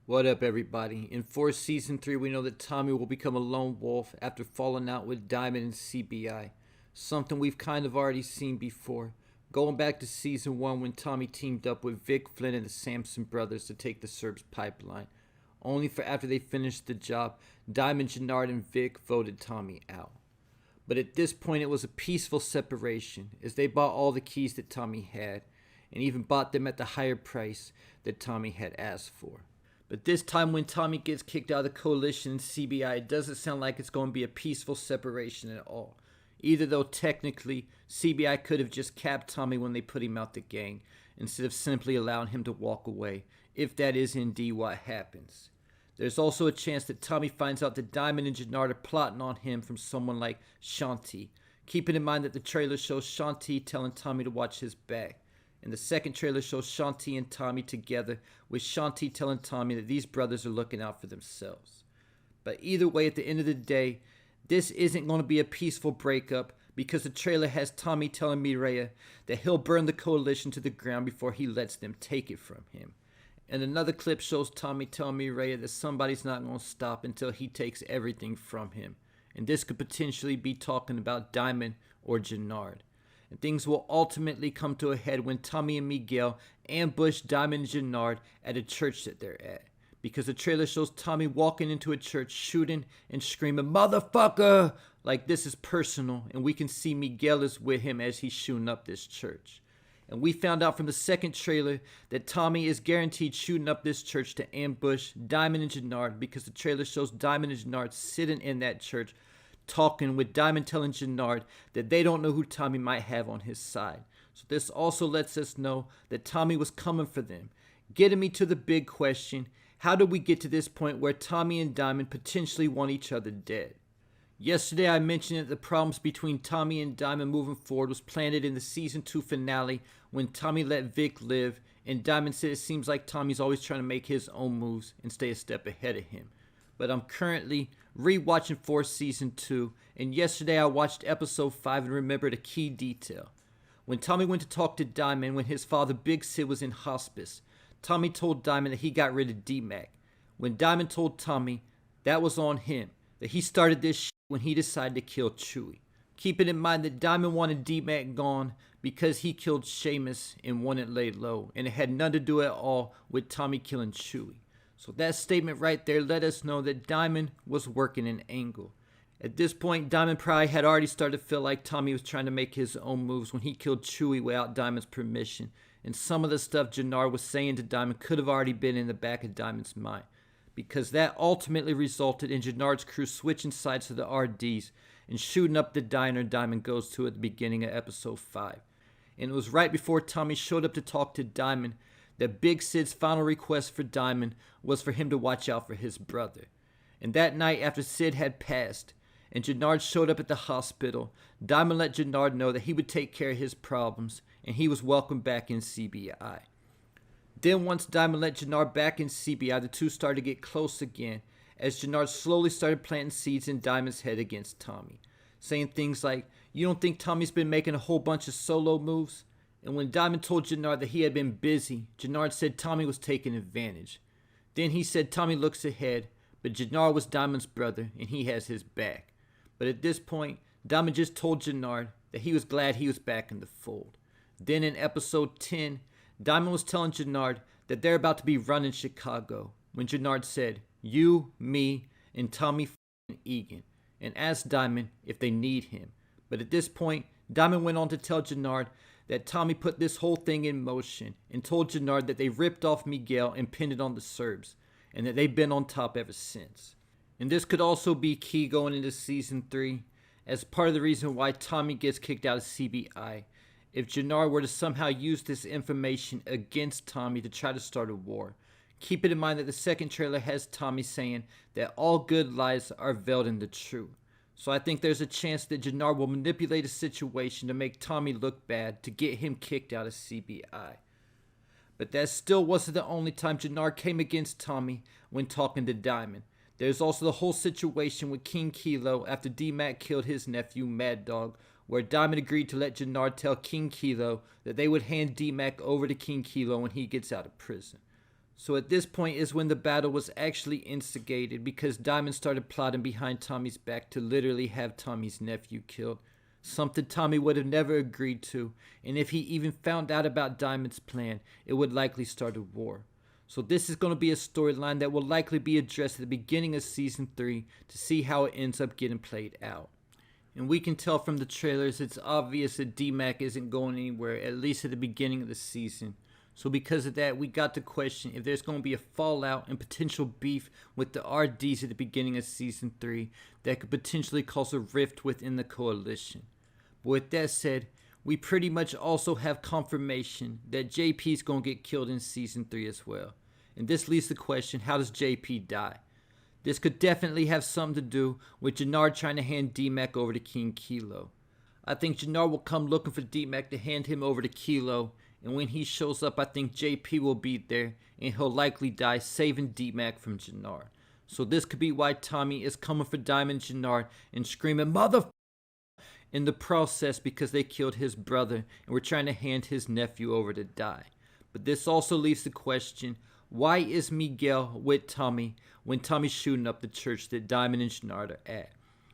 What up, everybody? In Season 3, we know that Tommy will become a lone wolf after falling out with Diamond and CBI. Something we've kind of already seen before. Going back to Season 1 when Tommy teamed up with Vic, Flynn, and the Sampson brothers to take the Serbs pipeline. Only for after they finished the job, Diamond, Jenard, and Vic voted Tommy out. But at this point, it was a peaceful separation, as they bought all the keys that Tommy had, and even bought them at the higher price that Tommy had asked for. But this time when Tommy gets kicked out of the coalition and CBI, it doesn't sound like it's going to be a peaceful separation at all. Either though technically, CBI could have just capped Tommy when they put him out the gang, instead of simply allowing him to walk away, if that is indeed what happens. There's also a chance that Tommy finds out that Diamond and Jenard are plotting on him from someone like Shanti, keeping in mind that the trailer shows Shanti telling Tommy to watch his back. And the second trailer shows Shanti and Tommy together, with Shanti telling Tommy that these brothers are looking out for themselves. But either way, at the end of the day, this isn't going to be a peaceful breakup, because the trailer has Tommy telling Mireya that he'll burn the coalition to the ground before he lets them take it from him. And another clip shows Tommy telling Mireya that somebody's not going to stop until he takes everything from him. And this could potentially be talking about Diamond or Jenard. And things will ultimately come to a head when Tommy and Miguel ambush Diamond and Jenard at a church that they're at. Because the trailer shows Tommy walking into a church shooting and screaming, "Motherfucker!" like this is personal, and we can see Miguel is with him as he's shooting up this church. And we found out from the second trailer that Tommy is guaranteed shooting up this church to ambush Diamond and Jenard, because the trailer shows Diamond and Jenard sitting in that church talking, with Diamond telling Jenard that they don't know who Tommy might have on his side. So this also lets us know that Tommy was coming for them. Getting me to the big question, how did we get to this point where Tommy and Diamond potentially want each other dead? Yesterday I mentioned that the problems between Tommy and Diamond moving forward was planted in the Season 2 finale when Tommy let Vic live, and Diamond said it seems like Tommy's always trying to make his own moves and stay a step ahead of him. But I'm currently rewatching Season 2, and yesterday I watched episode 5 and remembered a key detail. When Tommy went to talk to Diamond when his father Big Sid was in hospice, Tommy told Diamond that he got rid of D-Mac. When Diamond told Tommy that was on him, that he started this shit when he decided to kill Chewie. Keeping in mind that Diamond wanted D-Mac gone because he killed Seamus and wanted laid low, and it had nothing to do at all with Tommy killing Chewie. So that statement right there let us know that Diamond was working an angle. At this point, Diamond probably had already started to feel like Tommy was trying to make his own moves when he killed Chewie without Diamond's permission. And some of the stuff Jenard was saying to Diamond could have already been in the back of Diamond's mind, because that ultimately resulted in Jenard's crew switching sides to the RDs and shooting up the diner Diamond goes to at the beginning of episode 5. And it was right before Tommy showed up to talk to Diamond that Big Sid's final request for Diamond was for him to watch out for his brother. And that night after Sid had passed and Jenard showed up at the hospital, Diamond let Jenard know that he would take care of his problems and he was welcome back in CBI. Then once Diamond let Jenard back in CBI, the two started to get close again, as Jenard slowly started planting seeds in Diamond's head against Tommy, saying things like, "You don't think Tommy's been making a whole bunch of solo moves?" And when Diamond told Jenard that he had been busy, Jenard said Tommy was taking advantage. Then he said Tommy looks ahead, but Jenard was Diamond's brother and he has his back. But at this point, Diamond just told Jenard that he was glad he was back in the fold. Then in episode 10, Diamond was telling Jenard that they're about to be running Chicago, when Jenard said, "You, me, and Tommy f***ing Egan," and asked Diamond if they need him. But at this point, Diamond went on to tell Jenard that Tommy put this whole thing in motion, and told Jenard that they ripped off Miguel and pinned it on the Serbs, and that they've been on top ever since. And this could also be key going into Season 3, as part of the reason why Tommy gets kicked out of CBI, if Jenard were to somehow use this information against Tommy to try to start a war. Keeping in mind that the second trailer has Tommy saying that all good lies are veiled in the truth. So I think there's a chance that Jenard will manipulate a situation to make Tommy look bad to get him kicked out of CBI. But that still wasn't the only time Jenard came against Tommy when talking to Diamond. There's also the whole situation with King Kilo after D-Mac killed his nephew Mad Dog, where Diamond agreed to let Jenard tell King Kilo that they would hand D-Mac over to King Kilo when he gets out of prison. So at this point is when the battle was actually instigated because Diamond started plotting behind Tommy's back to literally have Tommy's nephew killed. Something Tommy would have never agreed to, and if he even found out about Diamond's plan, it would likely start a war. So this is going to be a storyline that will likely be addressed at the beginning of Season 3 to see how it ends up getting played out. And we can tell from the trailers it's obvious that D-Mac isn't going anywhere, at least at the beginning of the season. So because of that, we got to question if there's going to be a fallout and potential beef with the RDs at the beginning of Season 3 that could potentially cause a rift within the coalition. But with that said, we pretty much also have confirmation that JP's going to get killed in Season 3 as well. And this leaves the question, how does JP die? This could definitely have something to do with Jenard trying to hand D-Mac over to King Kilo. I think Jenard will come looking for D-Mac to hand him over to Kilo, and when he shows up, I think JP will be there, and he'll likely die saving D-Mac from Jenard. So this could be why Tommy is coming for Diamond Jenard and screaming, "Mother!" in the process because they killed his brother and were trying to hand his nephew over to die. But this also leaves the question, why is Miguel with Tommy when Tommy's shooting up the church that Diamond and Jenard are at?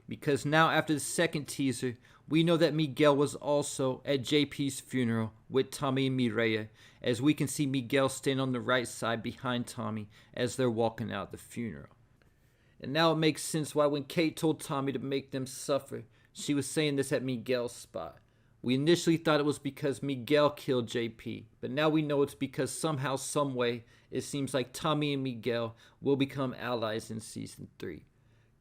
Because now after the second teaser, we know that Miguel was also at JP's funeral with Tommy and Mireya, as we can see Miguel stand on the right side behind Tommy as they're walking out the funeral. And now it makes sense why when Kate told Tommy to make them suffer, she was saying this at Miguel's spot. We initially thought it was because Miguel killed JP, but now we know it's because somehow, some way, it seems like Tommy and Miguel will become allies in Season 3.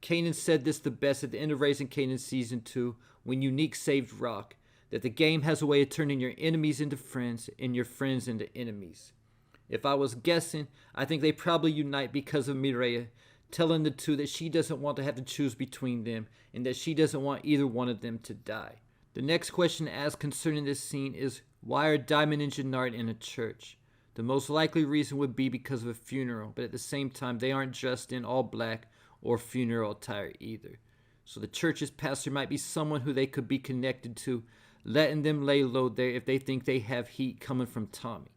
Kanan said this the best at the end of Raising Kanan Season 2 when Unique saved Rock, that the game has a way of turning your enemies into friends and your friends into enemies. If I was guessing, I think they probably unite because of Mireya, telling the two that she doesn't want to have to choose between them and that she doesn't want either one of them to die. The next question asked concerning this scene is, why are Diamond and Jenard in a church? The most likely reason would be because of a funeral, but at the same time they aren't dressed in all black or funeral attire either. So the church's pastor might be someone who they could be connected to, letting them lay low there if they think they have heat coming from Tommy.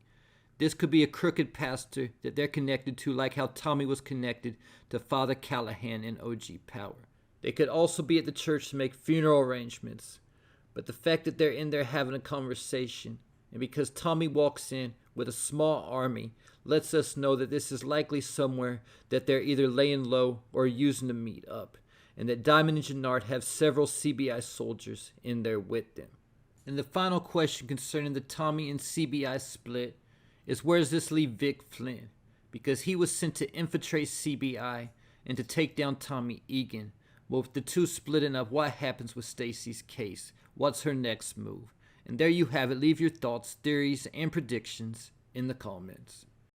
This could be a crooked pastor that they're connected to, like how Tommy was connected to Father Callahan in OG Power. They could also be at the church to make funeral arrangements. But the fact that they're in there having a conversation, and because Tommy walks in with a small army, lets us know that this is likely somewhere that they're either laying low or using to meet up, and that Diamond and Jenard have several CBI soldiers in there with them. And the final question concerning the Tommy and CBI split is, where does this leave Vic Flynn? Because he was sent to infiltrate CBI and to take down Tommy Egan. Well, with the two splitting up, what happens with Stacy's case? What's her next move? And there you have it. Leave your thoughts, theories, and predictions in the comments.